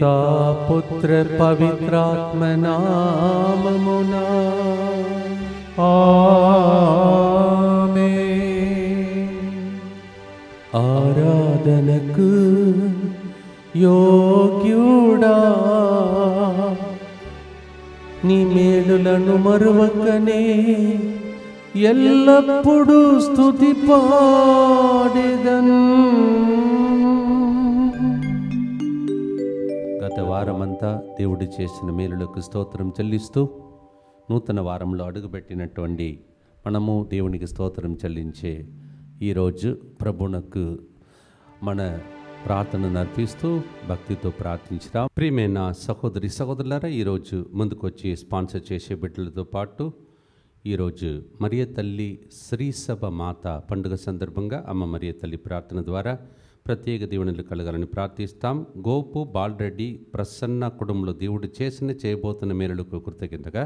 పితా పుత్ర పవిత్రాత్మ నామమునా ఆమేన్. ఆరాధనకు యోగ్యుడా, నీ మేలులను మరువకనే ఎల్లప్పుడూ స్తుతి పాడెదన్. గత వారమంతా దేవుడు చేసిన మేలులకు స్తోత్రం చెల్లిస్తూ నూతన వారంలో అడుగుపెట్టినటువంటి మనము దేవునికి స్తోత్రం చెల్లించే ఈరోజు ప్రభునకు మన ప్రార్థనను అర్పిస్తూ భక్తితో ప్రార్థించుదాం. ప్రియమైన సహోదరి సహోదరులారా, ఈరోజు ముందుకొచ్చి స్పాన్సర్ చేసే బిడ్డలతో పాటు ఈరోజు మరియ తల్లి శ్రీసభ మాత పండుగ సందర్భంగా అమ్మ మరియ తల్లి ప్రార్థన ద్వారా ప్రత్యేక దీవెనలు కలగాలని ప్రార్థిస్తాం. గోపు బాలరెడ్డి ప్రసన్న కుటుంబంలో దేవుడు చేయబోతున్న మేలులకు కృతజ్ఞతగా,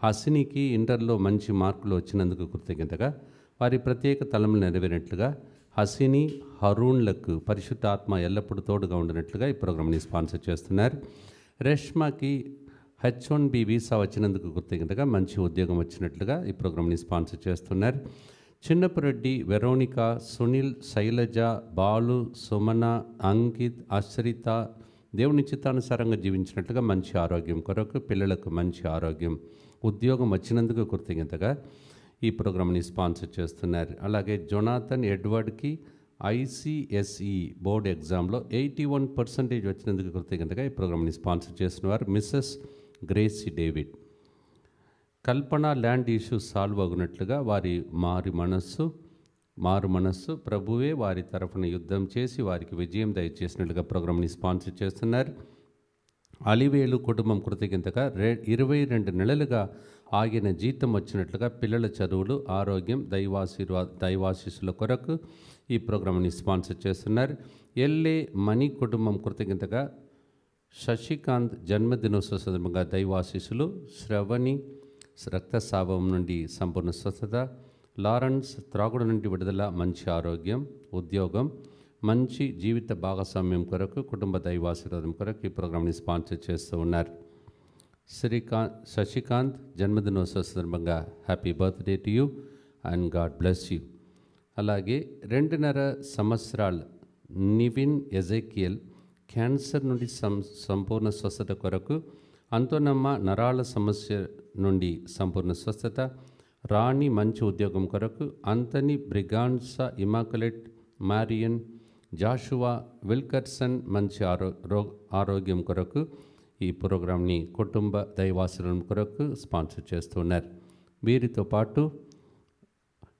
హసినికి ఇంటర్లో మంచి మార్కులు వచ్చినందుకు కృతజ్ఞతగా, వారి ప్రత్యేక తలములు నెరవేరినట్లుగా, హసిని హరూన్లకు పరిశుద్ధాత్మ ఎల్లప్పుడూ తోడుగా ఉండినట్లుగా ఈ ప్రోగ్రామ్ని స్పాన్సర్ చేస్తున్నారు. రేష్మాకి H1B వీసా వచ్చినందుకు కృతజ్ఞతగా, మంచి ఉద్యోగం వచ్చినట్లుగా ఈ ప్రోగ్రామ్ని స్పాన్సర్ చేస్తున్నారు. చిన్నపురెడ్డి, వెరోనిక, సునీల్, శైలజ, బాలు, సుమన, అంకిత్, అశ్రిత దేవుని చిత్తానుసారంగా జీవించినట్లుగా మంచి ఆరోగ్యం కొరకు, పిల్లలకు మంచి ఆరోగ్యం, ఉద్యోగం వచ్చినందుకు కృతజ్ఞతగా ఈ ప్రోగ్రామ్ని స్పాన్సర్ చేస్తున్నారు. అలాగే జొనాథన్ ఎడ్వర్డ్కి ICSE బోర్డు ఎగ్జామ్లో 81% వచ్చినందుకు కృతజ్ఞతగా ఈ ప్రోగ్రామ్ని స్పాన్సర్ చేసిన వారు మిస్సెస్ గ్రేసీ డేవిడ్. కల్పన ల్యాండ్ ఇష్యూ సాల్వ్ అవునట్లుగా వారి మారు మనస్సు ప్రభువే వారి తరఫున యుద్ధం చేసి వారికి విజయం దయచేసినట్లుగా ప్రోగ్రామ్ని స్పాన్సర్ చేస్తున్నారు. అలివేలు కుటుంబం కృతజ్ఞతగా 22 నెలలుగా ఆగిన జీతం వచ్చినట్లుగా పిల్లల చదువులు, ఆరోగ్యం, దైవాశీస్సుల కొరకు ఈ ప్రోగ్రామ్ని స్పాన్సర్ చేస్తున్నారు. ఎల్ఏ మణి కుటుంబం కృతజ్ఞతగా శశికాంత్ జన్మదినోత్సవ సందర్భంగా దైవాశీస్సులు, శ్రవణి రక్తస్రావం నుండి సంపూర్ణ స్వస్థత, లారెన్స్ త్రాగుడు నుండి విడుదల, మంచి ఆరోగ్యం, ఉద్యోగం, మంచి జీవిత భాగస్వామ్యం కొరకు, కుటుంబ దైవాశీర్వాదం కొరకు ఈ ప్రోగ్రామ్ని స్పాన్సర్ చేస్తూ ఉన్నారు. శశికాంత్ జన్మదినోత్సవ సందర్భంగా happy birthday to you and God bless you. అలాగే 2.5 సంవత్సరాల నివిన్ ఎజెకియల్ క్యాన్సర్ నుండి సంపూర్ణ స్వస్థత కొరకు, అంతోనమ్మ నరాల సమస్య నుండి సంపూర్ణ స్వస్థత, రాణి మంచి ఉద్యోగం కొరకు, అంతని బ్రిగాన్సా, ఇమాకులేట్, మారియన్, జాషువా విల్కర్సన్ మంచి ఆరోగ్యం కొరకు ఈ ప్రోగ్రామ్ని కుటుంబ దైవాశ్రయం కొరకు స్పాన్సర్ చేస్తున్నారు. వీరితో పాటు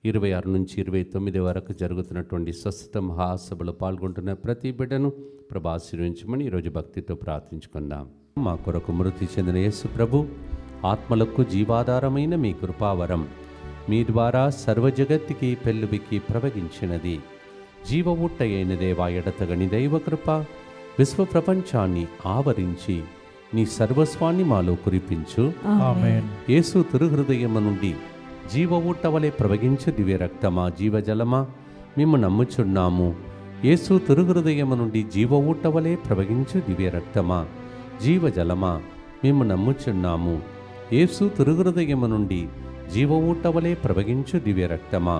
26 నుంచి 29 వరకు జరుగుతున్నటువంటి స్వస్థత మహాసభలో పాల్గొంటున్న ప్రతి బిడ్డను ప్రభు ఆశీర్వదించమని ఈరోజు భక్తితో ప్రార్థించుకుందాం. మా కొరకు మృతి చెందిన యేసు ప్రభు ఆత్మలకు జీవాధారమైన మీ కృపావరం మీ ద్వారా సర్వజగత్తుకి పెళ్ళుబికి ప్రవగించినది. జీవ ఊట అయిన దేవా, ఎడతగని దైవకృప విశ్వ ప్రపంచాన్ని ఆవరించి నీ సర్వస్వాన్ని మాలో కురిపించు. ఆమేన్. యేసు తిరుహృదయము నుండి జీవ ఊట వలె ప్రవగించు దివ్య రక్తమా, జీవజలమా మేము నమ్ముచున్నాము. యేసు తిరుహృదయము నుండి జీవ ఊట వలె ప్రవగించు దివ్య రక్తమా, జీవజలమా మేము నమ్ముచున్నాము. యేసు తిరుహృదయము నుండి జీవ ఊట వలె ప్రవగించు దివ్య రక్తమా,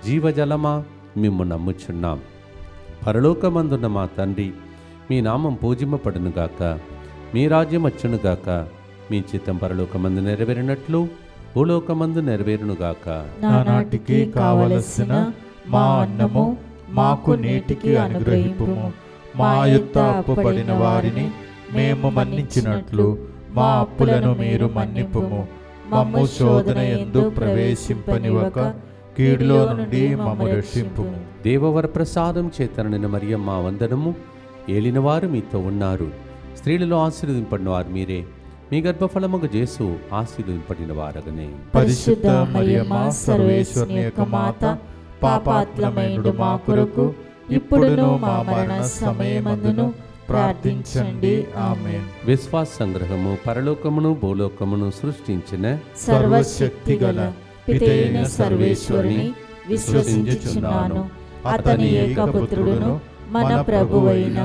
జీవజలమా మేము నమ్ముచున్నాం. పరలోకమందున్న మా తండ్రి, మీ నామం పూజింపబడునుగాక, మీ రాజ్యం వచ్చునుగాక, మీ చిత్తం పరలోకమందు నెరవేరినట్లు భూలోకమందు నెరవేరునుగాక. నానాటికి కావలసిన మా అన్నము మాకు నేటికి అనుగ్రహింపుము. మా యొద్ద అప్పుబడిన వారిని మేము మన్నించినట్లు మా అప్పులను మీరు మన్నింపుము. మమ్ము శోధన యందు ప్రవేశింపనివ్వక కీడులో నుండి మమ్ము రక్షింపుము. దేవవర ప్రసాదం చేతనైన మరియమ్మ వందనము. ఏలినవారు మీతో ఉన్నారు, స్త్రీలలో ఆశీర్వదింపడిన వారు మీరే, మీ గర్భఫలముగా యేసు ఆశీర్వదింపడిన వారగనే. పరిశుద్ధ మరియమ్మ సర్వేశ్వరుని యొక్క మాత, పాపాత్ములమైనడు మా కొరకు ఇప్పుడును మా మరణ సమయమందును ప్రార్థించండి. ఆమేన్. విశ్వాస సంగ్రహము. పరలోకమును భూలోకమును సృష్టించిన సర్వశక్తిగల పితైన సర్వేశ్వరుని విశ్వసించుచున్నాను. అతని ఏకపుత్రుడును మన ప్రభువైన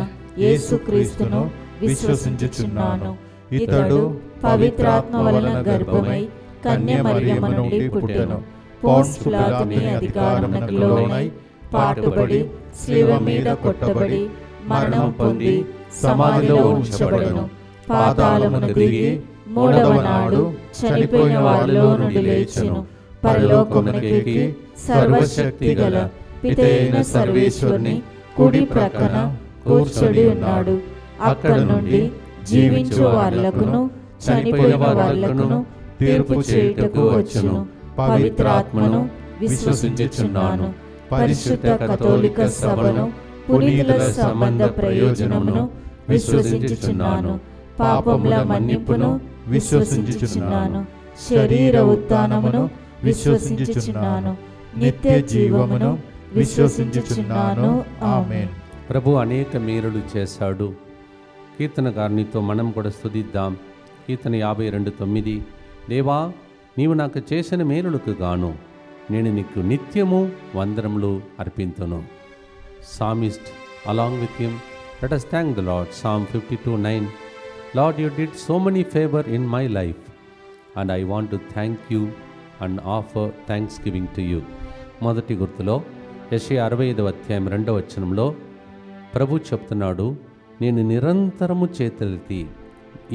యేసుక్రీస్తును విశ్వసించుచున్నాను. ఇతడు పవిత్రాత్మ వలన గర్భమై కన్య మరియమ్మ నుండి పుట్టెను. పోన్స్ పిలాతుని అధికారమునకు లోనై పాటుపడి శిలువ మీద కొట్టబడి మరణం పొంది సమాధిలో ఉంచబడెను. పాతాళమునకు దిగి మూడవ నాడు చనిపోయిన వారిలో నుండి లేచెను. పరలోకమునకెక్కి సర్వశక్తి గల పితైన సర్వేశ్వరుని కుడి ప్రక్కన కూర్చొని ఉన్నాడు. అక్కడ నుండి జీవించు వారులకును చనిపోయిన వారులకును తీర్పు చేయుటకు వచ్చును. పవిత్రాత్మను విశ్వసించుచున్నాను. పరిశుద్ధ కథోలిక సభను, పునీతుల సంబంధ ప్రయోజనమును విశ్వసించుచున్నాను. పాపముల మన్నింపును విశ్వసించుచున్నాను. శరీర ఉత్థానమును విశ్వసించుచున్నాను. నిత్య జీవమును విశ్వసించుచున్నాను. ఆమేన్. ప్రభు అనేక మేలులు చేశాడు. కీర్తనకారునితో మనం కూడా స్తుతిద్దాం. కీర్తన 52:9. దేవా, నీవు నాకు చేసిన మేలులకు గాను నేను నీకు నిత్యము వందనములు అర్పింతును. Psalmist along with him, let us thank the Lord. Psalm 52:9. Lord, you did so many favor in my life and I want to thank you and offer thanksgiving to you. మొదటి గుర్తులో యెషయా 65:2 ప్రభు చెప్తున్నాడు, నేను నిరంతరము చేతులెత్తి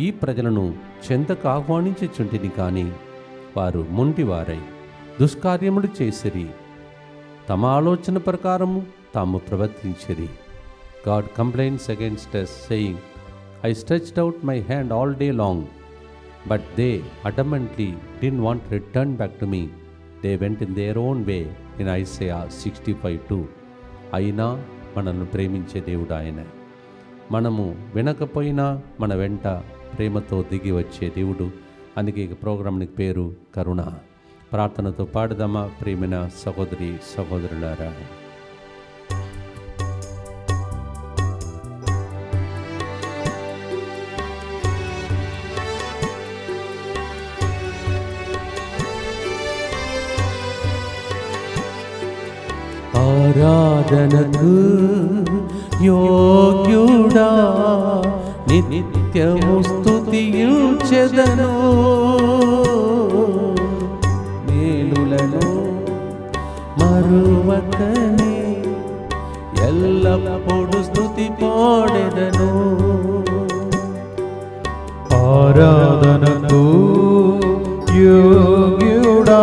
ఈ ప్రజలను చెంతకు ఆహ్వానించుచుంటిని, కానీ వారు మొండివారై దుష్కార్యములు చేసిరి, తమ ఆలోచన ప్రకారము తాము ప్రవర్తించిరి. God complains against us, saying, I stretched out my hand all day long, but they adamantly didn't want to return back to me. They went in their own way, in Isaiah 65:2. అయినా మనల్ని ప్రేమించే దేవుడు ఆయన. మనము వినకపోయినా మన వెంట ప్రేమతో దిగి వచ్చే దేవుడు. అందుకే ఈ ప్రోగ్రాంకి పేరు కరుణ. ప్రార్థనతో పాడుదామా ప్రేమైన సహోదరి సహోదరులారా. ఆరాధనకు యోగ్యుడా నిత్యము స్తుతించెదను, మేలులను మరువకనే ఎల్లప్పుడు స్తుతి పాడెదను. ఆరాధనకు యోగ్యుడా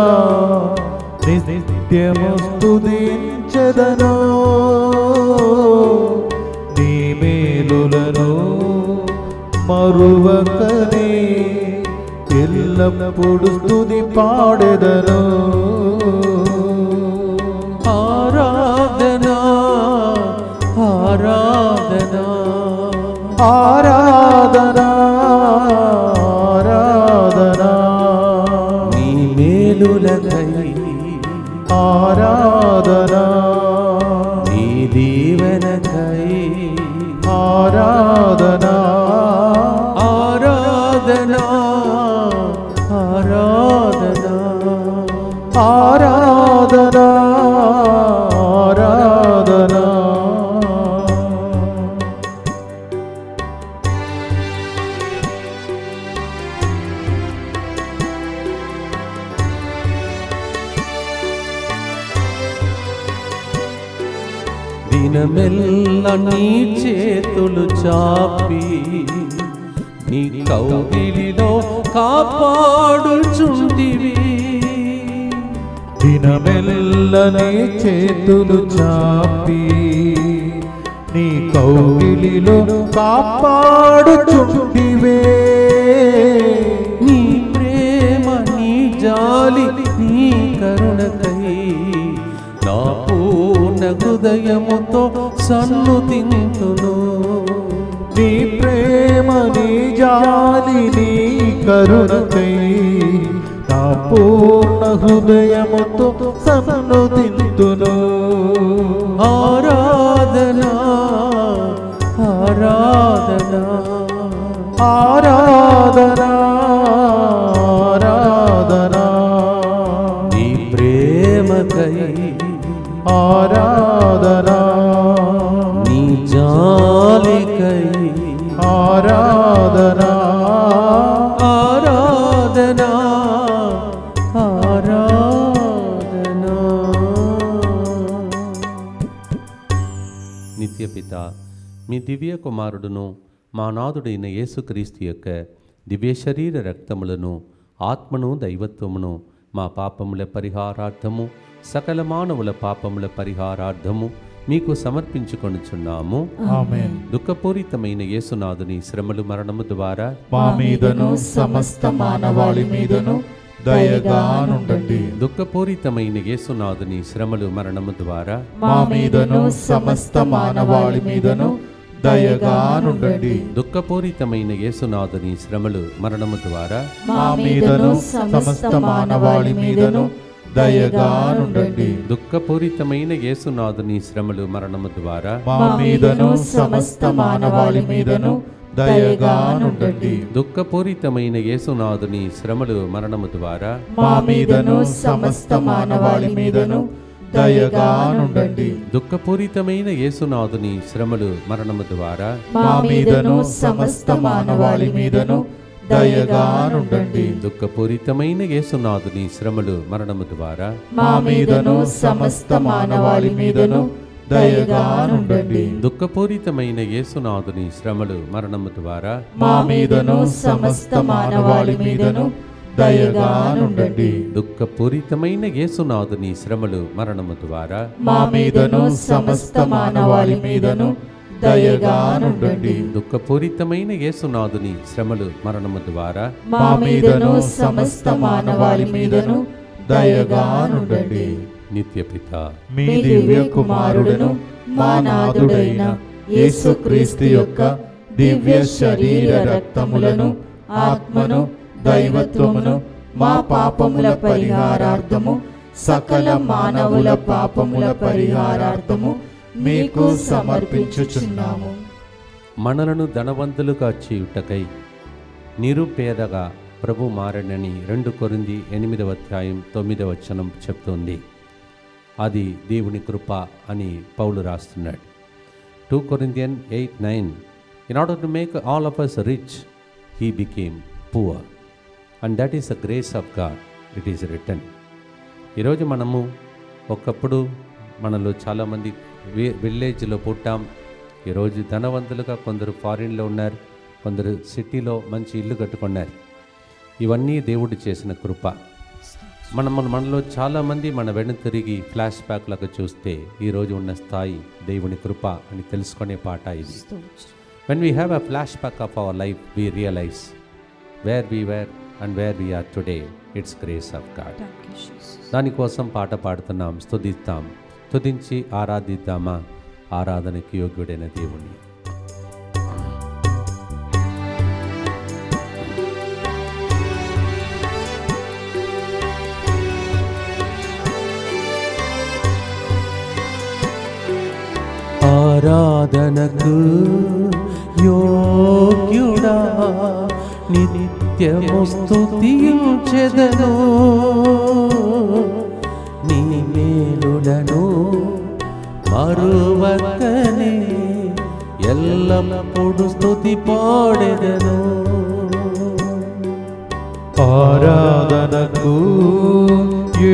నిత్యము స్తుతించెదను, నీ మేలులను మరువకనే ఎల్లప్పుడు స్తుతి పాడెదను. ఆరాధనా ఆరాధనా ఆరాధనా ఆరాధనా నీ మేలులకై ఆరాధనా నీ దీవెనకై ఆరాధనా ఆరాధనా ఆరాధనా ఆరాధనా ఆరాధనా. దినమెల్ల నీ చేతులు చాపి నీ కౌగిలిలో కాపాడుచుంటివి, దినమెల్ల నీ చేతులు చాపి నీ కౌగిలిలో కాపాడుచుంటివే, నీ ప్రేమ నీ జాలి నీ కరుణకై నా పూర్ణ హృదయముతో సన్నుతింతును. నీ ప్రేమ నీ జాలి నీ కరుణకై నా పూర్ణ హృదయముతో సన్నుతింతును. ఆరాధనా ఆరాధనా ఆరాధనా ఆరాధనా నీ ప్రేమకై ఆరాధనా నీ జాలికై ఆరాధనా మీ దివ్య కుమారుడును మా నాథుడైన యేసుక్రీస్తు యొక్క దివ్య శరీర రక్తములను ఆత్మను దైవత్వమును మా పాపముల పరిహారార్థము సకల మానవుల పాపముల పరిహారార్థము మీకు సమర్పించుకొనుచున్నాము. ఆమేన్. దుఃఖపూరితమైన యేసునాథుని శ్రమలు మరణము ద్వారా మా మీదను సమస్త మానవాళి మీదను దయగా నుండండి. దుఃఖపూరితమైన యేసునాథుని శ్రమలు మరణము ద్వారా మా మీదను సమస్త మానవాళి మీదను దయగా నుండండి. దుఃఖపూరితమైన యేసునాథుని శ్రమలు మరణము ద్వారా మా మీదను సమస్త మానవాళి మీదను దయగా నుండండి. దుఃఖపూరితమైన యేసునాథుని శ్రమలు మరణము ద్వారా మా మీదను సమస్త మానవాళి మీదను దయగా నుండండి. దుఃఖపూరితమైన యేసునాథుని శ్రమలు మరణము ద్వారా మా మీదను సమస్త మానవాళి మీదను దయగా నుండండి. దుఃఖపూరితమైన యేసునాథుని శ్రమలు మరణము ద్వారా మా మీదను సమస్త మానవాళి మీదను దయగా నుండండి. దుఃఖపూరితమైన యేసునాథుని శ్రమలు మరణము ద్వారా మా మీదను సమస్త మానవాళి మీదను దయగా నుండండి. దుఃఖపూరితమైన యేసునాథుని శ్రమలు మరణము ద్వారా మా మీదను సమస్త మానవాళి మీదను దయగా నుండండి. దుఃఖపూరితమైన యేసునాథుని శ్రమలు మరణము ద్వారా మా మీదను సమస్త మానవాళి మీదను దయగా నుండండి. దుఃఖపూరితమైన యేసునాథుని శ్రమలు మరణము ద్వారా మా మీదను సమస్త మానవాళి మీదను దయగా నుండండి. నిత్యపిత మీ దివ్య కుమారుడును మా నాథుడైన యేసుక్రీస్తు యొక్క దివ్య శరీర రక్తములను ఆత్మను దైవత్వమును మా పాపముల పరిహారార్థము సకల మానవుల పాపముల పరిహారార్థము మీకు సమర్పించుచున్నాము. మనలను ధనవంతులుగా చేయుటకై నిరుపేదగా ప్రభు మారనని 2 కొరింథీ 8వ అధ్యాయం 9వ వచనం చెప్తుంది. అది దేవుని కృప అని పౌలు రాస్తున్నాడు. 2 Corinthians 8:9 In order to make all of us rich, he became poor. And that is the grace of God. It is written. ఈరోజు మనము ఒకప్పుడు మనలో చాలామంది విలేజ్లో పుట్టాం. ఈరోజు ధనవంతులుగా కొందరు ఫారిన్లో ఉన్నారు, కొందరు సిటీలో మంచి ఇల్లు కట్టుకున్నారు. ఇవన్నీ దేవుడు చేసిన కృప. మనలో చాలామంది మన వెను తిరిగి ఫ్లాష్ బ్యాక్లకు చూస్తే ఈరోజు ఉన్న స్థాయి దేవుని కృప అని తెలుసుకునే పాట ఇది. When we have a flashback of our life, we realize where we were and where we are today. It's grace of God. దానికోసం పాట పాడుతున్నాం, స్తుతిస్తాం, స్తుతించి ఆరాధిద్దామా ఆరాధనకి యోగ్యుడైన దేవుని. ఆరాధనకు యోగ్యుడా నిత్యము స్తుతించెదను, నీ మేలులను మరువకనే ఎల్లప్పుడు స్తుతి పాడెదను. ఆరాధనకు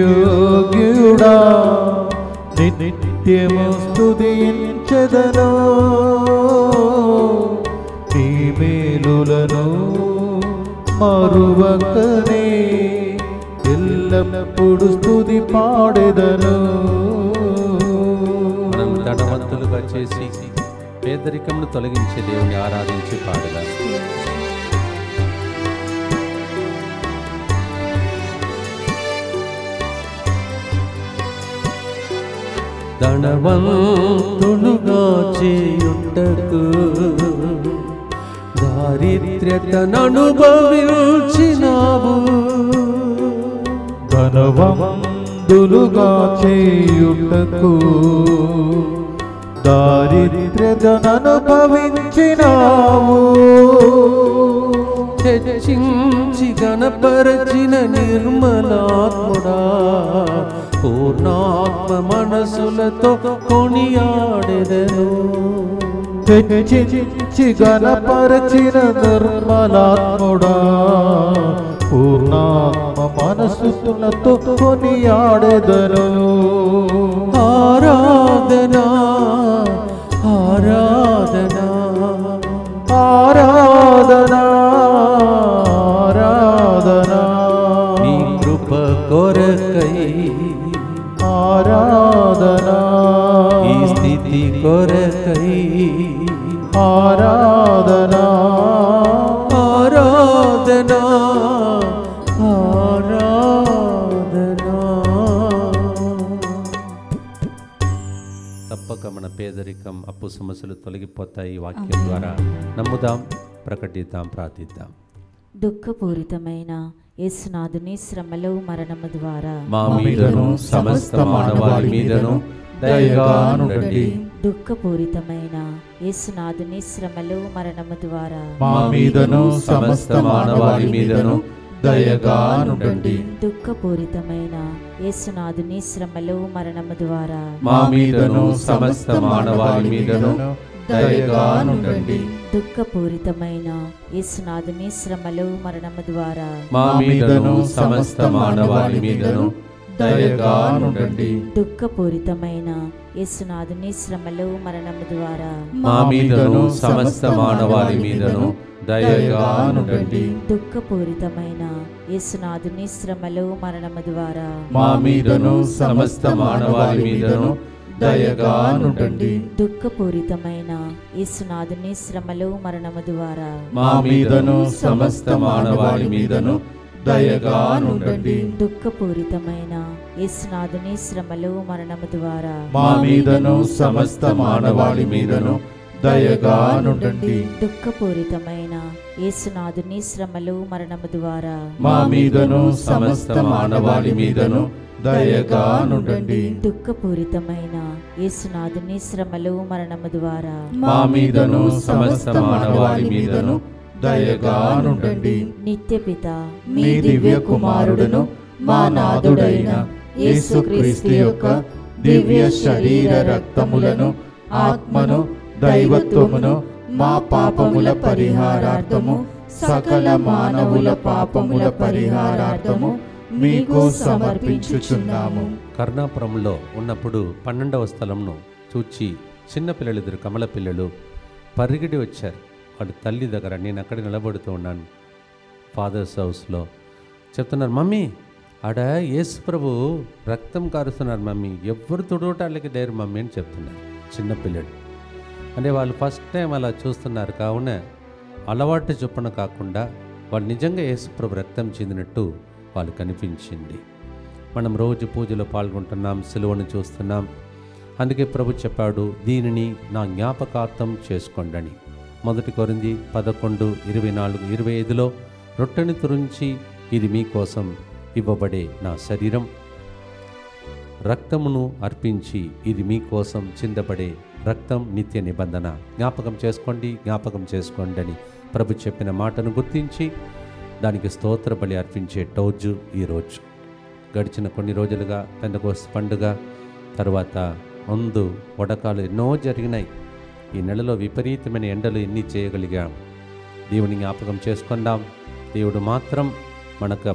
యోగ్యుడా నిత్యము స్తుతించెదను, నీ మేలులను మరువకనే ఎల్లప్పుడు స్తుతి పాడెదను. మనం ధనవంతులుగా చేసి పేదరికమును తొలగించే దేవుని ఆరాధించి పాడగా. ధనవంతులుగా చేయుటకు దారిద్ర్యతను అనుభవించినావు, ధనవంతులుగా చేయుటకు దారిద్ర్యతను అనుభవించినావు, హెచ్చించి గణపరచిన నిర్మలాత్ముడా పూర్ణాత్మ మనసులతో కొనియాడెదను. హెచ్చించి గణపరచిన నిర్మలాత్ముడా పూర్ణాత్మ మనసులతో కొనియాడెదను. ఆరాధనా ఆరాధనా తప్పక మన పేదరికం, అప్పు సమస్యలు తొలగిపోతాయి. వాక్యం ద్వారా నమ్ముదాం, ప్రకటిద్దాం, ప్రార్థిద్దాం. దుఃఖపూరితమైన యేసునాథుని శ్రమలు మరణము ద్వారా మా మీదను సమస్త మానవాళి మీదను దయగా నుండండి. దుఃఖపూరితమైన యేసునాథుని శ్రమలు మరణము ద్వారా మా మీదను సమస్త మానవాళి మీదను దయగా నుండండి. దుఃఖపూరితమైన యేసునాథుని శ్రమలు మరణము ద్వారా మా మీదను సమస్త మానవాళి మీదను దయగా నుండండి. దుఃఖపూరితమైన యేసునాథుని శ్రమలు మరణము ద్వారా మా మీదను సమస్త మానవాళి మీదను దయగా నుండండి. దుఃఖపూరితమైన యేసునాథుని శ్రమలు మరణము ద్వారా మా మీదను సమస్త మానవాళి మీదను దయగా నుండండి. దుఃఖపూరితమైన యేసునాథుని శ్రమలు మరణము ద్వారా మా మీదను సమస్త మానవాళి మీదను దయగా నుండండి. దుఃఖపూరితమైన యేసునాథుని శ్రమలు మరణము ద్వారా మా మీదను సమస్త మానవాళి మీదను దయగా నుండండి. దుఃఖపూరితమైన యేసునాథుని శ్రమలు మరణము ద్వారా మా మీదను సమస్త మానవాళి మీదను దయగా నుండండి. దుఃఖపూరితమైన యేసునాథుని శ్రమలు మరణము ద్వారా మా మీదను సమస్త మానవాళి మీదను దయగా నుండండి. దుఃఖపూరితమైన యేసునాథుని శ్రమలు మరణము ద్వారా మా మీదను సమస్త మానవాళి మీదను దయగా నుండండి. నిత్యపిత మీ దివ్య కుమారుడును మా నాథుడైన యేసుక్రీస్తు యొక్క దివ్య శరీర రక్తములను, ఆత్మను, దైవత్వమును మా పాపముల పరిహారార్థము, సకల మానవుల పాపముల పరిహారార్థము మీకు సమర్పించుచున్నాము. కర్ణాపురంలో ఉన్నప్పుడు 12వ స్థలంను చూచి చిన్నపిల్లలిద్దరు కమల పిల్లలు పరిగెడి వచ్చారు. వాడి తల్లి దగ్గర, నేను అక్కడ నిలబడుతూ ఉన్నాను ఫాదర్స్ హౌస్లో. చెప్తున్నారు, మమ్మీ ఆడ యేసు ప్రభు రక్తం కారుస్తున్నారు మమ్మీ, ఎవ్వరు తుడవటానికి లేరు మమ్మీ అని చెప్తున్నారు చిన్నపిల్లడు. అంటే వాళ్ళు ఫస్ట్ టైం అలా చూస్తున్నారు. కావున అలవాటు చొప్పున కాకుండా వాళ్ళు నిజంగా యేసు ప్రభు రక్తం చెందినట్టు వాళ్ళు కనిపించింది. మనం రోజు పూజలో పాల్గొంటున్నాం, సిలువను చూస్తున్నాం. అందుకే ప్రభు చెప్పాడు, దీనిని నా జ్ఞాపకార్థం చేసుకోండి అని. 1 కొరింథీ 11:24-25లో రొట్టెని తురించి, ఇది మీకోసం ఇవ్వబడే నా శరీరం, రక్తమును అర్పించి ఇది మీకోసం చిందబడే రక్తం, నిత్య నిబంధన. జ్ఞాపకం చేసుకోండి, జ్ఞాపకం చేసుకోండి అని ప్రభు చెప్పిన మాటను గుర్తించి దానికి స్తోత్ర బలి అర్పించే రోజు ఈరోజు. గడిచిన కొన్ని రోజులుగా పెంతెకోస్తు పండుగ తర్వాత ముందు వడకాలు ఎన్నో జరిగినాయి. ఈ నెలలో విపరీతమైన ఎండలు ఎన్ని చేయగలిగాం. దేవుని జ్ఞాపకం చేసుకుందాం. దేవుడు మాత్రం మనకు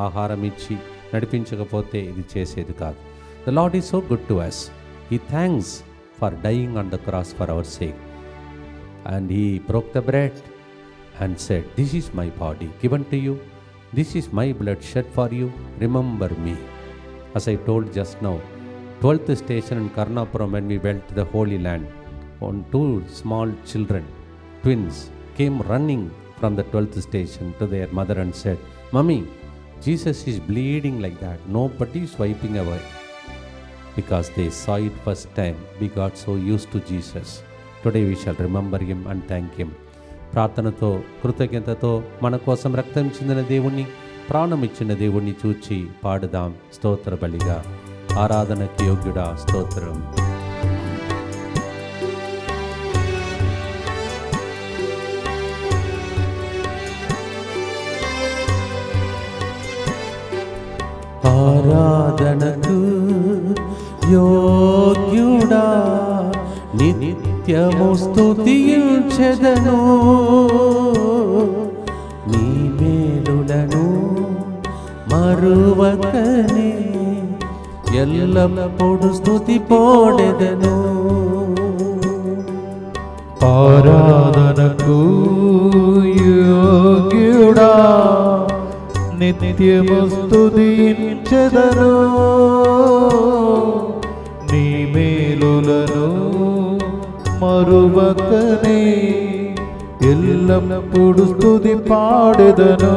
ఆహారం ఇచ్చి నడిపించకపోతే ఇది చేసేది కాదు. The lord is so good to us. He thanks for dying on the cross for our sake. And he broke the bread and said, this is my body given to you. This is my blood shed for you. Remember me. As I told just now, 12th station in Karnapuram, when we went to the Holy Land, on 2 small children, twins, came running from the 12th station to their mother and said, Mummy, Jesus is bleeding like that. Nobody is wiping away. Because they saw it first time, we got so used to Jesus. Today we shall remember him and thank him. ప్రార్థనతో, కృతజ్ఞతతో మన కోసం రక్తం చెందిన దేవుణ్ణి, ప్రాణం ఇచ్చిన దేవుణ్ణి చూచి పాడుదాం స్తోత్ర బలిగా. ఆరాధనకి యోగ్యుడా స్తోత్రం. ఆరాధనకు యోగ్యుడా, నిత్యము స్తుతించెదను, నీ మేలులను మరువకనే ఎల్లప్పుడూ స్తుతి పాడెదను. ఆరాధనకు యోగ్యుడా, నిత్యము స్తుతించెదను, నీ మేలులను మరువకనే ఎల్లప్పుడు స్తుతి పాడెదను.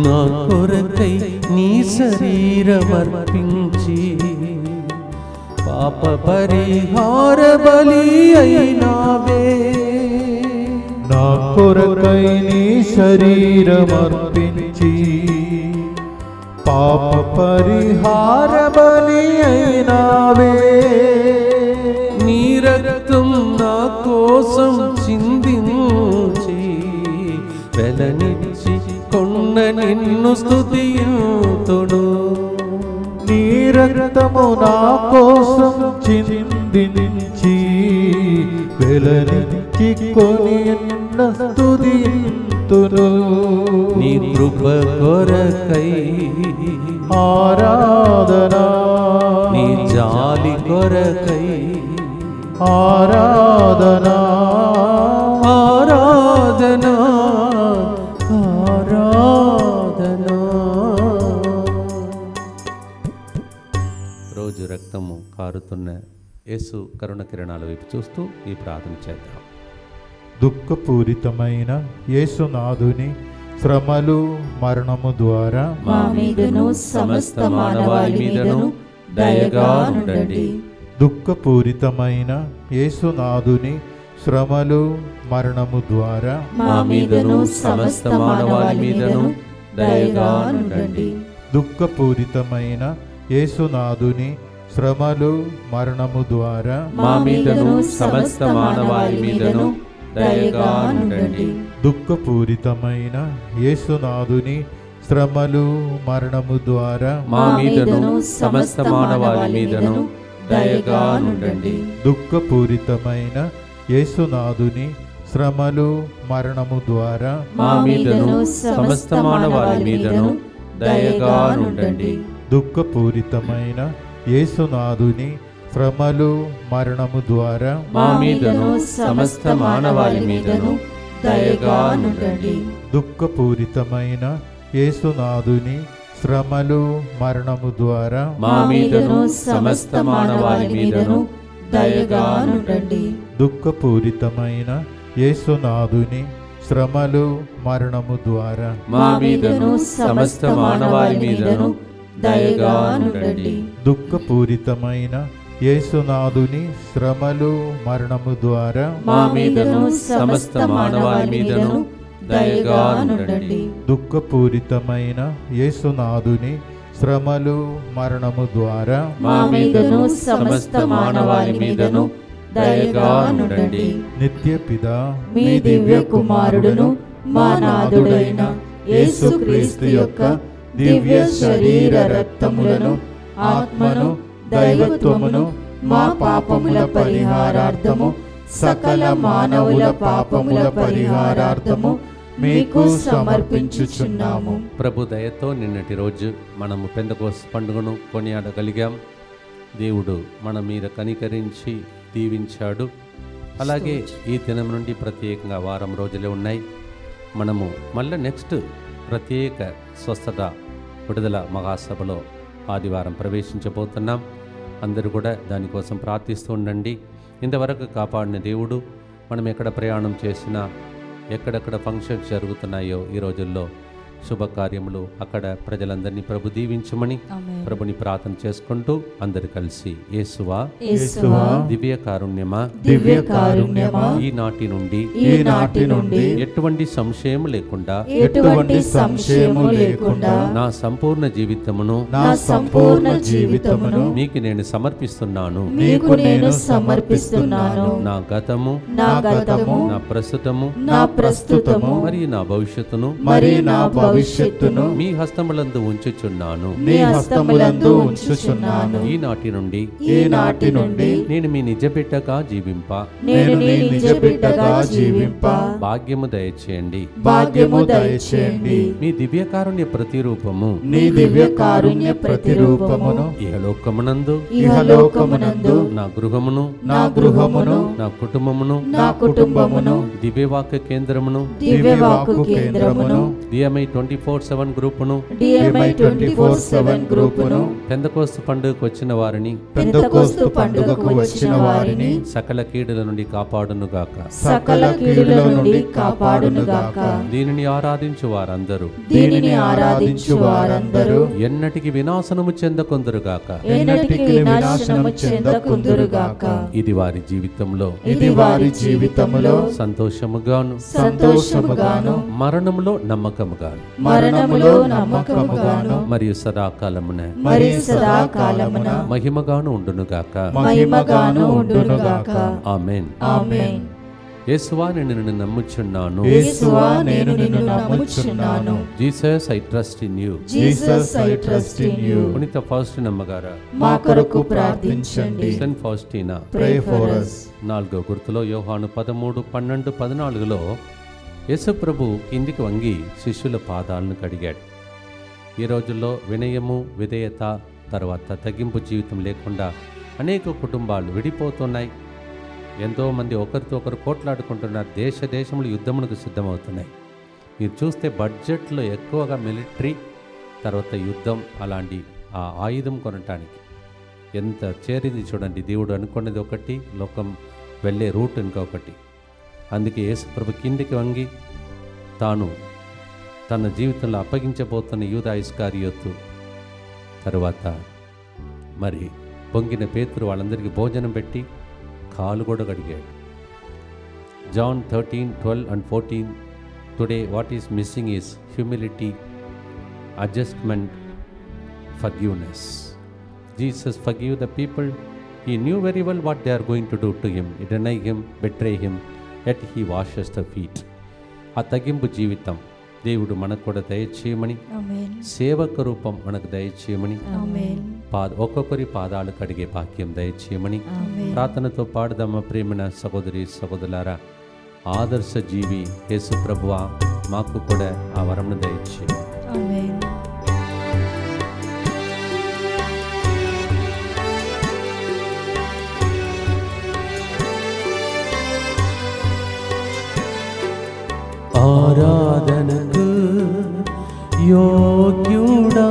నా కొరకై నీ శరీరమర్పించి పాప పరిహార బలి అయినావే. నా కొరకై నీ శరీరమర్పించి పాప పరిహార బలి అయినావే. నీ రక్తం నా కోసం చిందించి వెలనిచ్చి కొన్న నిన్ను స్తుతింతును. నీ రక్తము నా కోసం చిందించి వెలనిచ్చి కొని స్తుతింతును. నీ కృప కొరకై ఆరాధనా, నీ జాలి కొరకై ఆరాధనా, ఆరాధనా, ఆరాధనా. రోజు రక్తము కారుతున్న యేసు కరుణ కిరణాల వైపు చూస్తూ ఈ ప్రార్థన చేద్దాం. దుఃఖపూరితమైన యేసునాథుని శ్రమలు మరణము ద్వారా మా మీదను సమస్త మానవాళి మీదను దయగా నుండండి. దుఃఖపూరితమైన యేసునాథుని శ్రమలు మరణము ద్వారా మా మీదను సమస్త మానవాళి మీదను దయగా నుండండి. దుఃఖపూరితమైన యేసునాథుని శ్రమలు మరణము ద్వారా మా మీదను సమస్త మానవాళి మీదను దయగా నుండండి. దుఃఖపూరితమైన యేసునాథుని శ్రమలు మరణము ద్వారా మా మీదను సమస్త మానవాళి మీదను దయగా నుండండి. దుఃఖపూరితమైన యేసునాథుని శ్రమలు మరణము ద్వారా మా మీదను సమస్త మానవాళి మీదను దయగా నుండండి. దుఃఖపూరితమైన యేసునాథుని శ్రమలు మరణము ద్వారా మా మీదను సమస్త మానవాళి మీదను దయగా నుండండి. దుఃఖపూరితమైన యేసునాథుని శ్రమలు మరణము ద్వారా మా మీదను సమస్త మానవాళి మీదను దయగా నుండండి. దుఃఖపూరితమైన యేసునాథుని శ్రమలు మరణము ద్వారా మా మీదను సమస్త మానవాళి మీదను దయగా నుండండి. దుఃఖపూరితమైన యేసునాథుని శ్రమలు మరణము ద్వారా మా మీదను సమస్త మానవాళి మీదను దయగా నుండండి. దుఃఖపూరితమైన యేసునాథుని శ్రమలు మరణము ద్వారా మా మీదను సమస్త మానవాళి మీదను దయగా నుండండి. నిత్యపిదా మీ దివ్య కుమారుడును మా నాథుడైన యేసుక్రీస్తు యొక్క దివ్య శరీర రక్తములను ఆత్మను దైవత్వమును మా పాపముల పరిహారార్థము సకల మానవుల పాపముల పరిహారార్థము మీకు సమర్పించుచున్నాము. ప్రభు దయతో నిన్నటి రోజు మనము పెంతెకోస్తు పండుగను కొనియాడగలిగాం. దేవుడు మన మీద కనికరించి దీవించాడు. అలాగే ఈ దినం నుండి ప్రత్యేకంగా వారం రోజులే ఉన్నాయి. మనము మళ్ళీ నెక్స్ట్ ప్రత్యేక స్వస్థత విడుదల మహాసభలో ఆదివారం ప్రవేశించబోతున్నాం. అందరూ కూడా దానికోసం ప్రార్థిస్తూ ఉండండి. ఇంతవరకు కాపాడిన దేవుడు మనం ఎక్కడ ప్రయాణం చేసినా ఎక్కడెక్కడ ఫంక్షన్స్ జరుగుతున్నాయో ఈ రోజుల్లో శుభకార్యములు అక్కడ ప్రజలందరినీ ప్రభు దీవించమని ఆమేన్. ప్రభుని ప్రార్థన చేసుకుంటూ అందరు కలిసి యేసువా యేసువా దివ్య కారుణ్యమా దివ్య కారుణ్యమా ఈనాటి నుండి ఈనాటి నుండి ఎటువంటి సంశయం లేకుండా ఎటువంటి సంశయము లేకుండా నా సంపూర్ణ జీవితమును నా సంపూర్ణ జీవితమును మీకు నేను సమర్పిస్తున్నాను. మీకు నేను సమర్పిస్తున్నాను. నా గతము నా గతము నా ప్రస్తుతము నా ప్రస్తుతము మరియు నా భవిష్యత్తును మరి నా భవిష్యత్తును మీ హస్తములందు ఉంచుచున్నాను. నీ హస్తములందు ఉంచుచున్నాను. ఈనాటి నుండి ఈనాటి నుండి నేను మీ నిజ బిడ్డగా జీవింప నేను నీ నిజ బిడ్డగా జీవింప భాగ్యము దయచేయండి. భాగ్యము దయచేయండి. మీ దివ్యకారుణ్య ప్రతిరూపము నీ దివ్య కారుణ్య ప్రతిరూపమును ఇహలోకమునందు ఇహలోకమునందు నా గృహమును నా గృహమును నా కుటుంబమును నా కుటుంబమును దివ్యవాక్య కేంద్రమును దివ్యవాకు కేంద్రమును డిఎంఐ 24/7 గ్రూపును డిఎంఐ 24/7 గ్రూపును పెందకోస్తు పండుగకు వచ్చిన వారిని పెంతెకోస్తు పండుగకు వచ్చిన వారిని సకల కీడుల నుండి కాపాడునుగాక. సకల కీడుల నుండి కాపాడునుగాక. దీనిని ఆరాధించు వారందరూ దీనిని ఆరాధించు వారందరూ ఎన్నటికి వినాశనము చెందకొందరుగాక. ఎన్నటికి వినాశనము చెందకుందురుగాక. ఇది వారి జీవితంలో ఇది వారి జీవితములో సంతోషముగాను సంతోషముగాను మరణములో నమ్మకముగాను మరణములో నమ్మకముగాను మరియు సదాకాలమున మరి సదాకాలమున మహిమగాను ఉండునుగాక. మహిమగాను ఉండునుగాక. ఆమేన్. ఆమేన్. యేసువా నేను నిన్ను నమ్ముచున్నాను. యేసువా నేను నిన్ను నమ్ముచున్నాను. Jesus I trust in you. Jesus I trust in you. పునీత ఫౌస్టినా అమ్మగారా మా కొరకు ప్రార్థించండి. Saint Faustina Pray for us. 4వ గుర్తులో యోహాను 13, 12, 14లో యేసు ప్రభు కిందికి వంగి శిష్యుల పాదాలను కడిగాడు. ఈ రోజుల్లో వినయము, విధేయత, తర్వాత తగ్గింపు జీవితం లేకుండా అనేక కుటుంబాలు విడిపోతున్నాయి. ఎంతోమంది ఒకరితో ఒకరు కోట్లాడుకుంటున్నారు. దేశంలో యుద్ధములకు సిద్ధమవుతున్నాయి. మీరు చూస్తే బడ్జెట్లో ఎక్కువగా మిలిటరీ, తర్వాత యుద్ధం, అలాంటి ఆ ఆయుధం కొనటానికి ఎంత చేరింది చూడండి. దేవుడు అనుకున్నది ఒకటి, లోకం వెళ్ళే రూట్ ఇంకొకటి. అందుకే యేసు ప్రభు కిందికి వంగి తాను తన జీవితంలో అప్పగించబోతున్న యూదా ఇస్కారియోతు, తరువాత మరి పొంగిన పేతురు వాళ్ళందరికీ భోజనం పెట్టి కాలు కూడా కడిగాడు. John 13, 12 and 14. Today what is missing is humility, adjustment, forgiveness. Jesus forgave the people. He knew very well what they are going to do to him. Deny him, betray him, yet he washes the feet. ఆ తగ్గింపు జీవితం దేవుడు మనకు కూడా దయచేయమని, ఆమేన్. సేవక రూపం మనకు దయచేయమని, ఆమేన్. ఒక్కొక్కరి పాదాలు కడిగే భాగ్యం దయచేయమని ఆమేన్. ప్రార్థనతో పాడదమ్మ. ప్రేమన సహోదరి సహోదరులారా, ఆదర్శ జీవి యేసు ప్రభువా మాకు కూడా ఆ వరంను దయచేయి. ఆమేన్. ఆరాధనకు యోగ్యుడా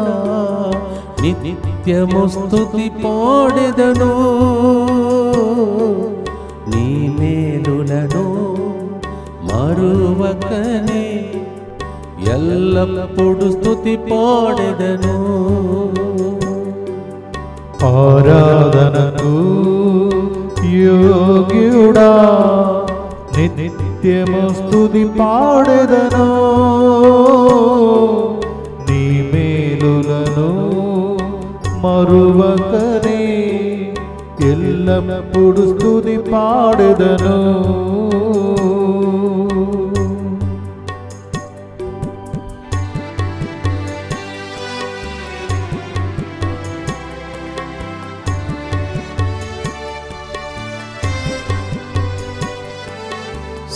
నిత్యము స్తుతి పాడెదను. నీ మేలులను మరువకనే ఎల్లప్పుడు స్తుతి పాడెదను. ఆరాధనకు యోగ్యుడా నిత్యము స్తుతి పాడెదను. నీ మేలులను మరువకనే ఎల్లప్పుడు స్తుతి పాడెదను.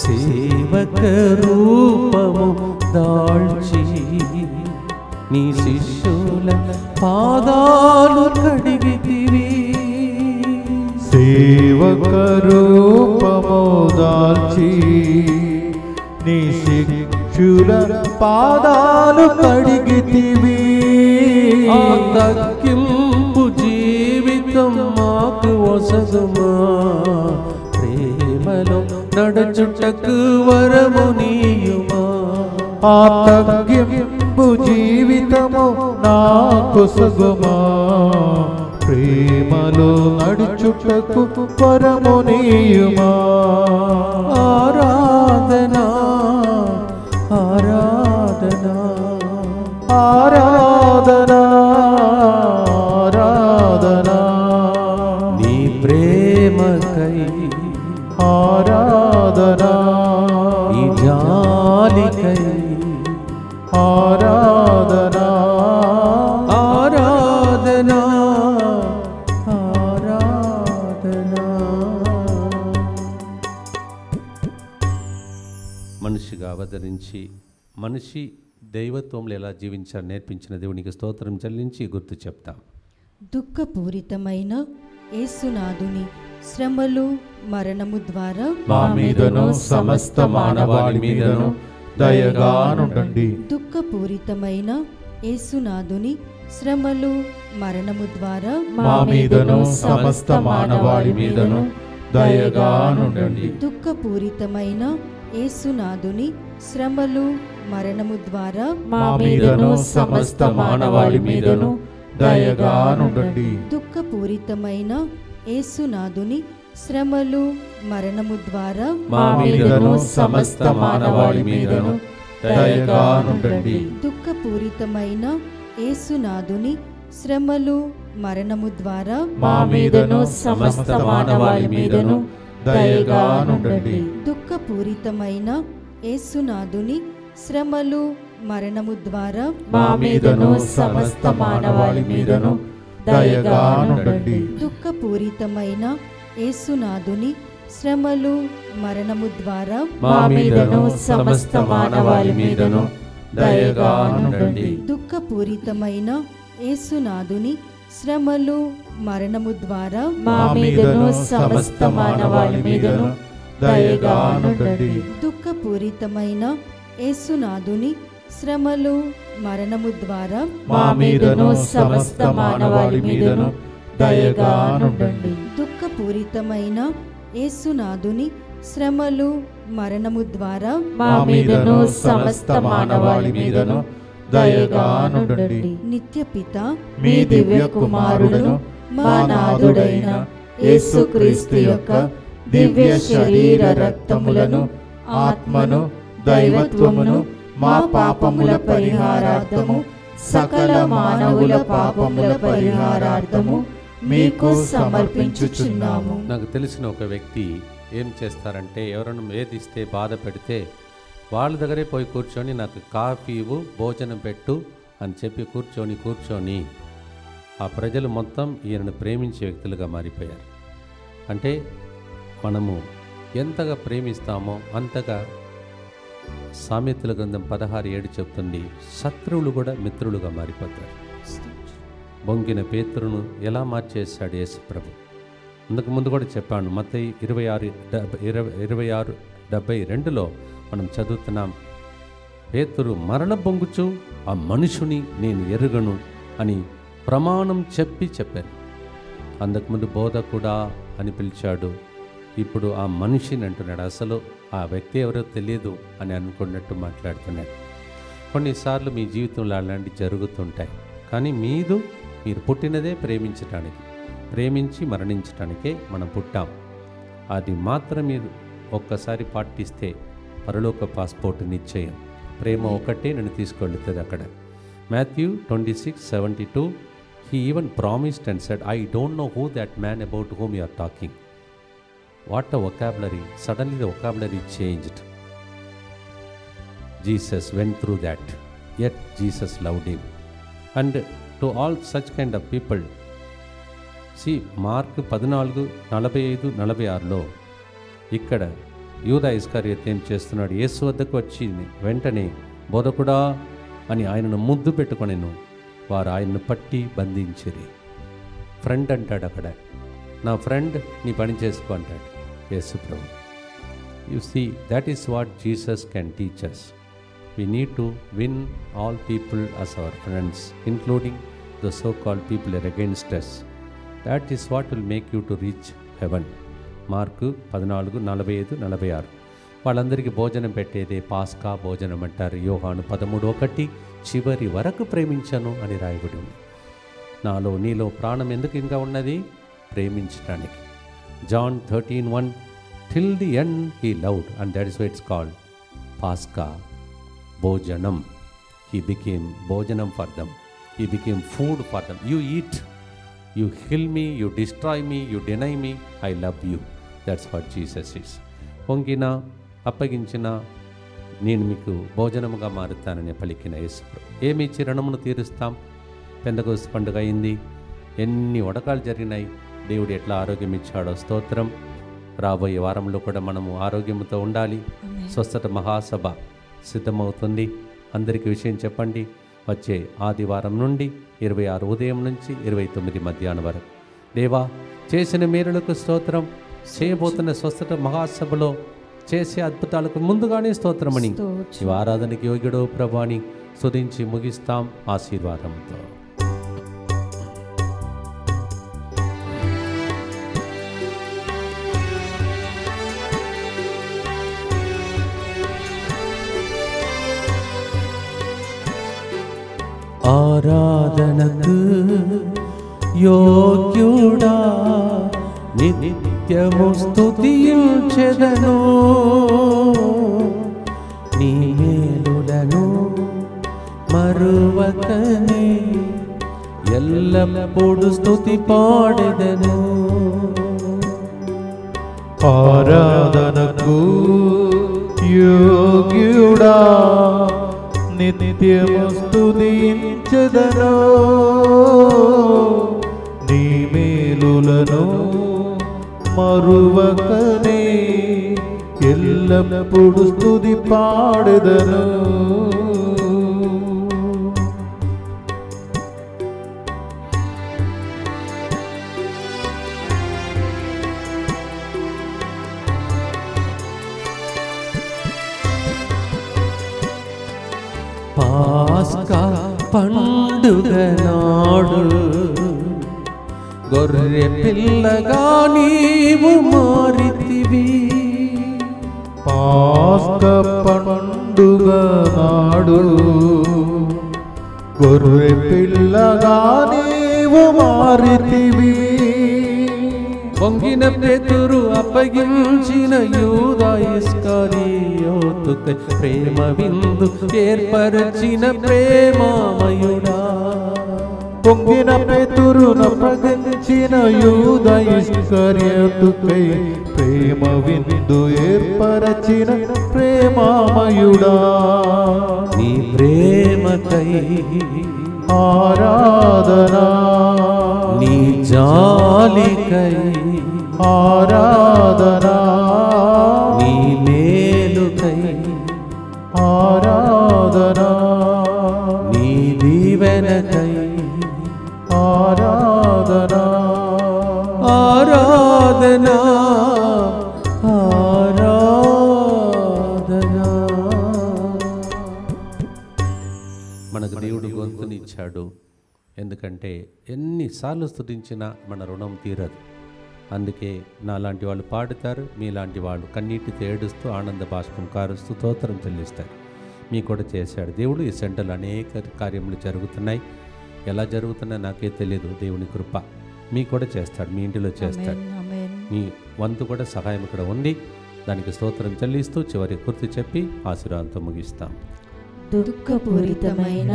సేవక రూపము దాల్చి నీ శిష్యుల పాదాలు కడిగితివి. సేవక రూపము దాల్చి నీ శిష్యుల పాదాలు కడిగితివి. ఆ తగ్గింపు జీవితం మాకు ఒసగుమా, ప్రేమలో నడుచుటకు వరము నీయుమా. ఆ తగ్గింపు జీవితము నాకు సుగమా, ప్రేమలో నడుచుటకు వరము నీయుమా. ఆరాధనా ఆరాధనా ఆరాధనా ఆరాధనా నీ ప్రేమకై ఆరాధనా నీ జాలికై ఆరాధనా నుంచి మనిషి దైవత్వంలో ఎలా జీవించాలని నేర్పించిన దేవునికి స్తోత్రం చెల్లించి గుర్తు చెప్తాం. దుఃఖపూరితమైన యేసునాథుని శ్రమలు మరణము ద్వారా మా మీదను సమస్త మానవాళి మీదను దయగానుండండి. దుఃఖపూరితమైన యేసునాథుని శ్రమలు మరణము ద్వారా మా మీదను సమస్త మానవాళి మీదను దయగానుండండి. దుఃఖపూరితమైన యేసునాథుని శ్రమలు మరణము ద్వారా మా మీదను సమస్త మానవాళి మీదను దయగానుండండి. దుఃఖపూరితమైన యేసునాథుని శ్రమలు మరణము ద్వారా మా మీదను సమస్త మానవాళి మీదను దయగానుండండి. దుఃఖపూరితమైన యేసునాథుని శ్రమలు మరణము ద్వారా మా మీదను సమస్త మానవాళి మీదను దయగానుండండి. దుఃఖపూరితమైన యేసునాథుని శ్రమలు మరణము ద్వారా మా మీదను సమస్త మానవాళి మీదను దయగానుండండి. దుఃఖపూరితమైన యేసునాథుని శ్రమలు మరణము ద్వారా మా మీదను సమస్త మానవాళి మీదను దయగానుండండి. దుఃఖపూరితమైన యేసునాథుని శ్రమలు మరణము ద్వారా మా మీదను సమస్త మానవాళి మీదను దయగానుండండి. దుఃఖపూరితమైన యేసునాథుని శ్రమలు మరణము ద్వారా మా మీదను సమస్త మానవాళి మీదను దయగానుండండి. దుఃఖపూరితమైన యేసునాథుని శ్రమలు మరణము ద్వారా మా మీదను సమస్త మానవాళి మీదను దయగానుండండి. నిత్యపిత మీ దివ్య కుమారుడును మా నాథుడైన యేసుక్రీస్తు యొక్క దివ్య శరీర రక్తములను ఆత్మను దైవత్వమును మా పాపముల పరిహారార్థము సకల మానవుల పాపముల పరిహారార్థము మీకు సమర్పించుచున్నాము. నాకు తెలిసిన ఒక వ్యక్తి ఏం చేస్తారంటే ఎవరైనా వేధిస్తే బాధ పెడితే వాళ్ళ దగ్గరే పోయి కూర్చొని నాకు కాఫీ ఇవ్వు, భోజనం పెట్టు అని చెప్పి కూర్చొని ఆ ప్రజలు మొత్తం ఈయనను ప్రేమించే వ్యక్తులుగా మారిపోయారు. అంటే మనము ఎంతగా ప్రేమిస్తామో అంతగా సామెతల గ్రంథం 16:7 చెప్తుంది, శత్రువులు కూడా మిత్రులుగా మారిపోతారు. బొంకిన పేతురును ఎలా మార్చేశాడు యేసు ప్రభు. అందుకు ముందు కూడా చెప్పాను, మత్తయి 26:72 మనం చదువుతున్నాం, పేతురు మరణ బొంగుచు ఆ మనుషుని నేను ఎరుగను అని ప్రమాణం చెప్పాను. అందుకుముందు బోధకుడా అని పిలిచాడు, ఇప్పుడు ఆ మనిషిని అంటున్నాడు. అసలు ఆ వ్యక్తి ఎవరో తెలియదు అని అనుకున్నట్టు మాట్లాడుతున్నాడు. కొన్నిసార్లు మీ జీవితంలో అలాంటివి జరుగుతుంటాయి. కానీ మీరు పుట్టినదే ప్రేమించటానికి, ప్రేమించి మరణించటానికే మనం పుట్టాం. అది మాత్రం మీరు ఒక్కసారి పాటిస్తే పరలోక పాస్పోర్ట్ నిశ్చయం. ప్రేమ ఒకటే నన్ను తీసుకెళ్తుంది అక్కడ. Matthew 26:72 he even promised and said, I don't know who that man about whom you are talking. What a vocabulary. Suddenly the vocabulary changed. Jesus went through that, yet Jesus loved him. And to all such kind of people, see Mark 14:45-46లో ఇక్కడ యూదా ఇస్కరియోతు ఏం చేస్తున్నాడు, యేసు వద్దకు వచ్చి వెంటనే బోధకుడా అని ఆయనను ముద్దు పెట్టుకొనెను. వారు ఆయన్ను పట్టి బంధించిరి. ఫ్రెండ్ అంటాడు అక్కడ, నా ఫ్రెండ్ నీ పని చేసుకో అంటాడు యేసు ప్రభు. You see that is what Jesus can teach us. We need to win all people as our friends, including the so-called people are against us. That is what will make you to reach heaven. Mark 14:45-46 వాళ్ళందరికీ భోజనం పెట్టేదే పాస్కా భోజనం అంటారు. యోహాను 13:1 చివరి వరకు ప్రేమించను అని రాయబడి ఉంది. నాలో నీలో ప్రాణం ఎందుకు ఇంకా ఉన్నది? ప్రేమించడానికి. John 13:1 till the end he loved, and that is why it's called Pascha, భోజనం. He became భోజనం for them. He became food for them. You eat, you kill me, you destroy me, you deny me, I love you. That's what Jesus is. పొంగిన అప్పగించిన నేను మీకు భోజనముగా మారుతానని పలికిన యేసు. ఏమి ఇచ్చి రుణమును తీరుస్తాం? పెందెకోస్తు పండుగ అయింది, ఎన్ని వడకాలు జరిగినాయి, దేవుడు ఎట్లా ఆరోగ్యం ఇచ్చాడో స్తోత్రం. రాబోయే వారంలో కూడా మనము ఆరోగ్యంతో ఉండాలి. స్వస్థత మహాసభ సిద్ధమవుతుంది. అందరికీ విషయం చెప్పండి. వచ్చే ఆదివారం నుండి 26 ఉదయం నుంచి 29 మధ్యాహ్నం వరకు. దేవా, చేసిన మేలులకు స్తోత్రం, చేయబోతున్న స్వస్థత మహాసభలో చేసే అద్భుతాలకు ముందుగానే స్తోత్రమని ఈ ఆరాధనకి యోగ్యుడో ప్రభాని స్తుతించి ముగిస్తాం ఆశీర్వాదంతో. ఆరాధనకు యోగ్యుడా నిత్యము స్తుతించెదను, నీ మేలులను మరువకనే ఎల్లప్పుడు స్తుతి పాడెదను. ఆరాధనకు యోగ్యుడా నిత్యము స్తుతించెదను, నీ మేలులను మరువకనే ఎల్లప్పుడు స్తుతి పాడెదను. పాస్కా పండుగ నాడు గొర్రె పిల్లగా నీవు మారితివి. పాస్కా పండుగ నాడు గొర్రె పిల్లగా నీవు మారితివి. వంగిన పేతురు అప్పగించిన యూదా ఇస్కరియోతుకై ప్రేమ విందు ఏర్పరచిన ప్రేమామయుడా. పొంగిన పేతురును అప్పగించిన యూదా ఇస్కరియోతుకై ప్రేమ విందు ఏర్పరచిన ప్రేమామయుడా. నీ ప్రేమకై ఆరాధనా, నీ జాలికై ఆరాధనా, నీ మేలుకై ఆరాధనా, నీ దీవెనకై ఆరాధనా, ఆరాధనా, ఆరాధనా. మనకు దేవుడు గొంతునిచ్చాడు, ఎందుకంటే ఎన్నిసార్లు స్తుతించినా మన రుణం తీరదు. అందుకే నాలాంటి వాళ్ళు పాడుతారు, మీలాంటి వాళ్ళు కన్నీటితో ఏడుస్తూ ఆనంద బాష్పం కారుస్తూ స్తోత్రం చెల్లిస్తారు. మీ కూడా చేశాడు దేవుడు. ఈ సెంటర్లో అనేక కార్యములు జరుగుతున్నాయి. ఎలా జరుగుతున్నాయో నాకే తెలియదు, దేవుని కృప. మీ కూడా చేస్తాడు, మీ ఇంటిలో చేస్తాడు. మీ వంతు కూడా సహాయం ఇక్కడ ఉంది. దానికి స్తోత్రం చెల్లిస్తూ చివరి గుర్తు చెప్పి ఆశీర్వాదంతో ముగిస్తాం. దుఃఖపూరితమైన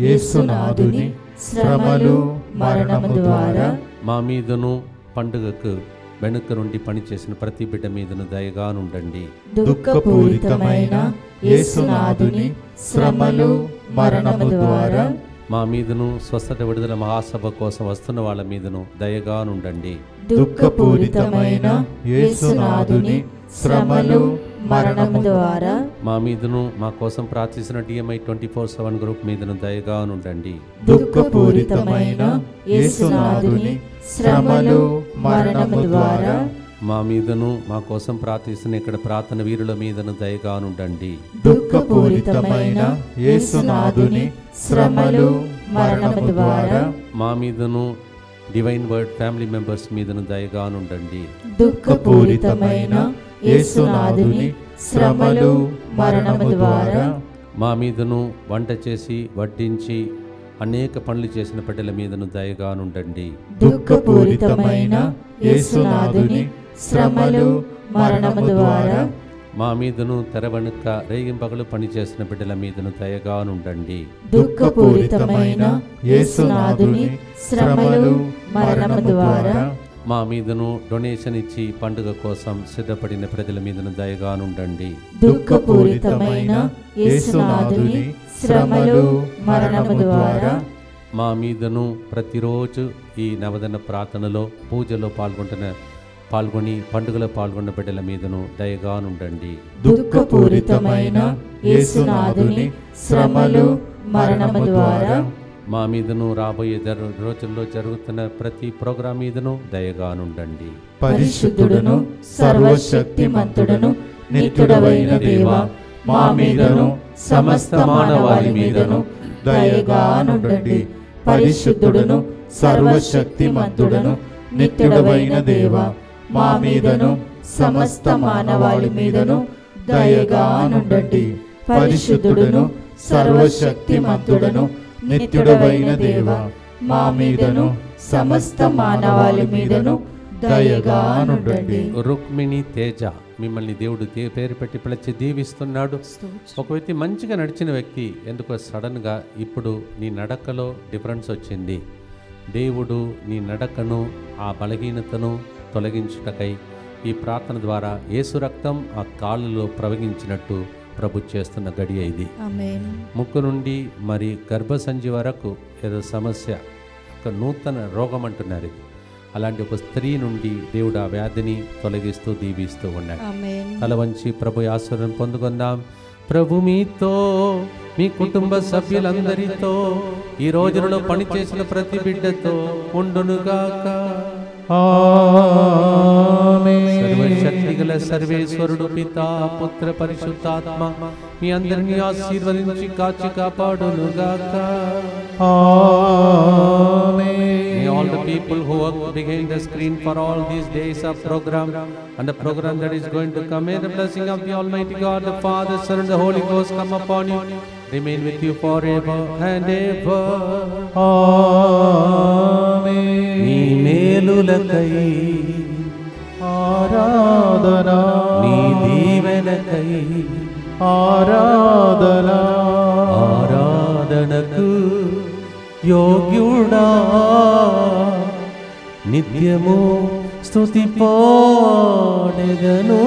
యేసునాథుని శ్రమలు మరణము ద్వారా మా మీదను పండుగకు వెనుక నుండి పనిచేసిన ప్రతి బిడ్డ మీదను దయగా నుండండి. దుఃఖపూరితమైన యేసునాథుని శ్రమలు మరణము ద్వారా మా మీదను స్వస్థత విడుదల మహాసభ కోసం వస్తున్న వాళ్ళ మీదను దయగా నుండండి. దుఃఖపూరితమైన యేసునాథుని శ్రమలు మరణము ద్వారా మా మీదను మా కోసం ప్రార్థించిన DMI 24/7 గ్రూప్ మీదను దయగా నుండండి. దుఃఖపూరితమైన యేసునాథుని శ్రమలు మరణము ద్వారా మా మీదను మా కోసం ప్రార్థిస్తున్న ఇక్కడ ప్రార్థన వీరుల మీదను దయగా నుండండి. దుఃఖపూరితమైన యేసునాథుని శ్రమలు మరణము ద్వారా మా మీదను డివైన్ వర్డ్ ఫ్యామిలీ మెంబర్స్ మీదను దయగా నుండండి. దుఃఖపూరితమైన యేసునాథుని శ్రమలు మరణము ద్వారా మా మీదను వంట చేసి వడ్డించి అనేక పనులు చేసిన బిడ్డల మీదను దయగా నుండండి. దుఃఖపూరితమైన యేసునాథుని శ్రమలు మరణము ద్వారా మా మీదను తెర వెనుక రేగింపగలు పనిచేసిన బిడ్డల మీదను దయగా నుండండి. దుఃఖపూరితమైన యేసునాథుని శ్రమలు మరణము ద్వారా మా మీదను డొనేషన్ ఇచ్చి పండుగ కోసం సిద్ధపడిన ప్రజల మీదను దయగా నుండండి. దుఃఖపూరితమైన యేసునాథుని శ్రమలు మరణము ద్వారా మా మీదను ప్రతిరోజు ఈ నవదన ప్రార్థనలో పూజలో పాల్గొంటున్న పాల్గొని పండుగలో పాల్గొన్న బిడ్డల మీదను దయగానుండండి. దుఃఖపూరితమైన యేసునాథుని శ్రమలు మరణము ద్వారా మా మీదను రాబోయే రోజుల్లో జరుగుతున్న ప్రతి ప్రోగ్రాం మీదను దయగానుండండి. పరిశుద్ధుడును సర్వశక్తిమంతుడును నిత్యుడవైన దేవా, మా మీదను సమస్త మానవాళి మీదను దయగానుండండి. పరిశుద్ధుడును సర్వశక్తిమంతుడును నిత్యుడవైన దేవా, మా మీదను సమస్త మానవాళి మీదను దయగానుండండి. పరిశుద్ధుడును సర్వశక్తిమంతుడును నిత్యుడవైన దేవా, మా మీదను సమస్త మానవాళి మీదను దయగానుండండి. రుక్మిణి తేజ, మిమ్మల్ని దేవుడు పేరు పెట్టి పిలిచి దీవిస్తున్నాడు. ఒక వ్యక్తి మంచిగా నడిచిన వ్యక్తి ఎందుకో సడన్గా ఇప్పుడు నీ నడకలో డిఫరెన్స్ వచ్చింది. దేవుడు నీ నడకను, ఆ బలహీనతను తొలగించుటకై ఈ ప్రార్థన ద్వారా యేసు రక్తం ఆ కాళ్ళలో ప్రవహించినట్టు ప్రభు చేస్తున్న గడియ ఇది. ముక్కు నుండి మరి గర్భసంచి వరకు ఏదో సమస్య, ఒక నూతన రోగం అంటున్నారు. ఇది అలాంటి ఒక స్త్రీ నుండి దేవుడు ఆ వ్యాధిని తొలగిస్తూ దీవిస్తూ ఉన్నాడు. తల వంచి ప్రభు ఆశీర్వాదం పొందుకుందాం. ప్రభు మీతో, మీ కుటుంబ సభ్యులందరితో, ఈ రోజులలో పనిచేసిన ప్రతి బిడ్డతో ఉండునుగాక. సర్వశక్తిగల సర్వేశ్వరుడు పితా, పుత్ర, పరిశుద్ధాత్మ మీ అందరినీ ఆశీర్వదించి కాచి కాపాడునుగాక. May all the people who work behind the screen for all these days of program and the program that is going to come, may the blessing of the Almighty God, the Father, Son and the Holy Ghost come upon you, remain with you forever and ever. Amen. నీ మేలులకై ఆరాధన, నీ దీవెనకై ఆరాధన, ఆరాధనకు యోగ్యుడా, నిత్యము స్తుతి పాడెదను.